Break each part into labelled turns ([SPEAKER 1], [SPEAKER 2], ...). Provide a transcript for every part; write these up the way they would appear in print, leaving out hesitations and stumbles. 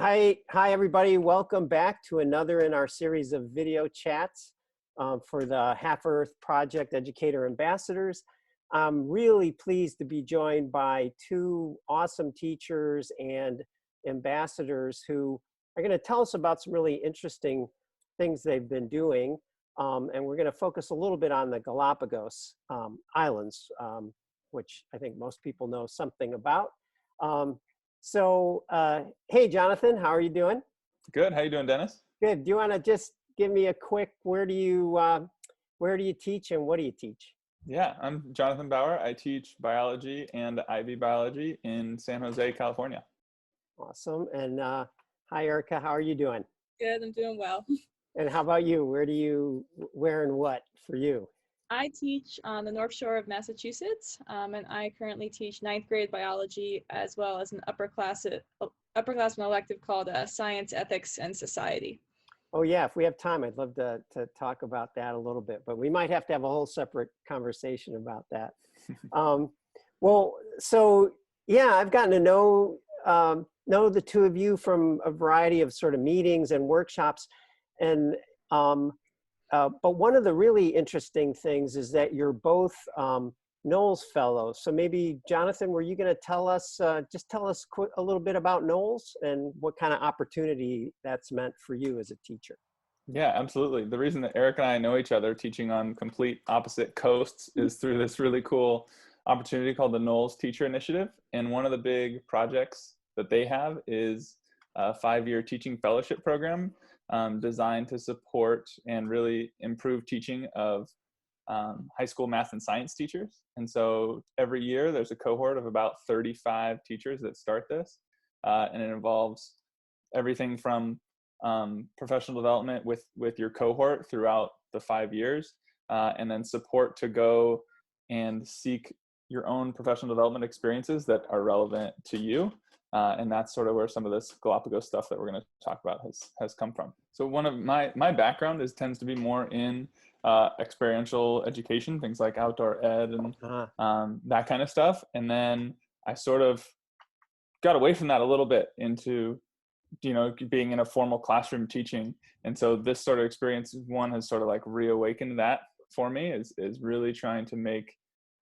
[SPEAKER 1] Hi, everybody. Welcome back to another in our series of video chats for the Half Earth Project Educator Ambassadors. I'm really pleased to be joined by two awesome teachers and ambassadors who are going to tell us about some really interesting things they've been doing. And we're going to focus a little bit on the Galapagos Islands, which I think most people know something about. Hey, Jonathan, how are you doing?
[SPEAKER 2] Good. How you doing, Dennis?
[SPEAKER 1] Good. Do you want to just give me a quick, where do you teach and what do you teach?
[SPEAKER 2] Yeah, I'm Jonathan Bauer. I teach biology and IB biology in San Jose, California.
[SPEAKER 1] Awesome. And hi, Erika, how are you doing?
[SPEAKER 3] Good, I'm doing well.
[SPEAKER 1] And how about you? Where and what for you?
[SPEAKER 3] I teach on the North Shore of Massachusetts, and I currently teach 9th grade biology as well as an upperclassman elective called Science, Ethics, and Society.
[SPEAKER 1] Oh yeah, if we have time, I'd love to talk about that a little bit, but we might have to have a whole separate conversation about that. I've gotten to know the two of you from a variety of sort of meetings and workshops, and but one of the really interesting things is that you're both Knowles Fellows. So maybe, Jonathan, were you going to tell us a little bit about Knowles and what kind of opportunity that's meant for you as a teacher?
[SPEAKER 2] Yeah, absolutely. The reason that Eric and I know each other teaching on complete opposite coasts is through this really cool opportunity called the Knowles Teacher Initiative. And one of the big projects that they have is a 5-year teaching fellowship program designed to support and really improve teaching of high school math and science teachers. And so every year there's a cohort of about 35 teachers that start this. And it involves everything from professional development with your cohort throughout the 5 years, and then support to go and seek your own professional development experiences that are relevant to you. And that's sort of where some of this Galapagos stuff that we're going to talk about has come from. So one of my background tends to be more in experiential education, things like outdoor ed and that kind of stuff. And then I sort of got away from that a little bit into, being in a formal classroom teaching. And so this sort of experience, one, has sort of like reawakened that for me, is really trying to make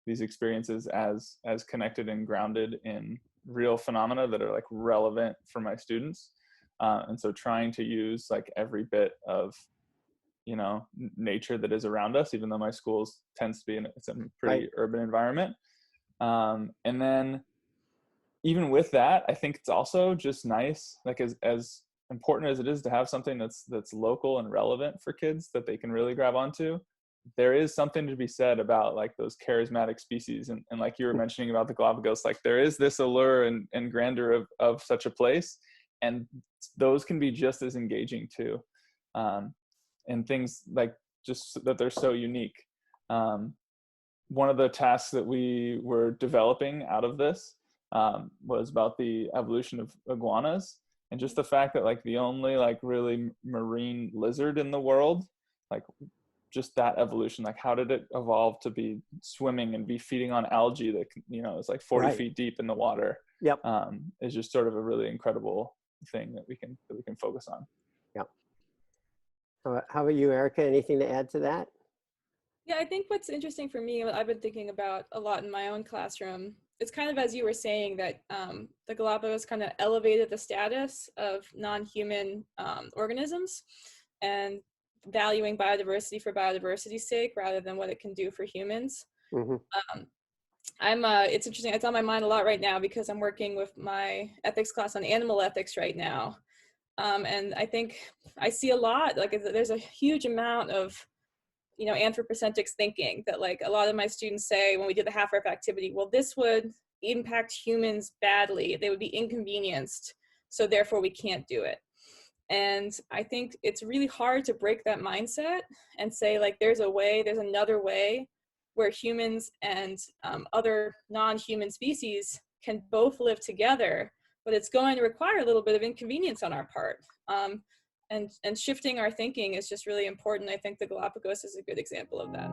[SPEAKER 2] these experiences as connected and grounded in real phenomena that are like relevant for my students. And so trying to use like every bit of, nature that is around us, even though my schools tends to be it's a pretty urban environment. And then even with that, I think it's also just nice, like as important as it is to have something that's local and relevant for kids that they can really grab onto, there is something to be said about like those charismatic species. And like you were mentioning about the Galapagos, like there is this allure and grandeur of such a place. And those can be just as engaging too. And things like just that they're so unique. One of the tasks that we were developing out of this was about the evolution of iguanas, and just the fact that like the only like really marine lizard in the world, like just that evolution, like how did it evolve to be swimming and be feeding on algae that is like 40 feet deep in the water.
[SPEAKER 1] Yep.
[SPEAKER 2] Is just sort of a really incredible thing that we can focus on.
[SPEAKER 1] Yep. How about you, Erika? Anything to add to that?
[SPEAKER 3] Yeah, I think what's interesting for me, what I've been thinking about a lot in my own classroom, it's kind of as you were saying that the Galapagos kind of elevated the status of non-human organisms and valuing biodiversity for biodiversity's sake rather than what it can do for humans.
[SPEAKER 1] Mm-hmm.
[SPEAKER 3] It's interesting. It's on my mind a lot right now because I'm working with my ethics class on animal ethics right now. And I think I see a lot, like there's a huge amount of, anthropocentric thinking that like a lot of my students say when we did the Half Earth activity, well, this would impact humans badly. They would be inconvenienced. So therefore we can't do it. And I think it's really hard to break that mindset and say like, there's another way where humans and other non-human species can both live together, but it's going to require a little bit of inconvenience on our part. And shifting our thinking is just really important. I think the Galapagos is a good example of that.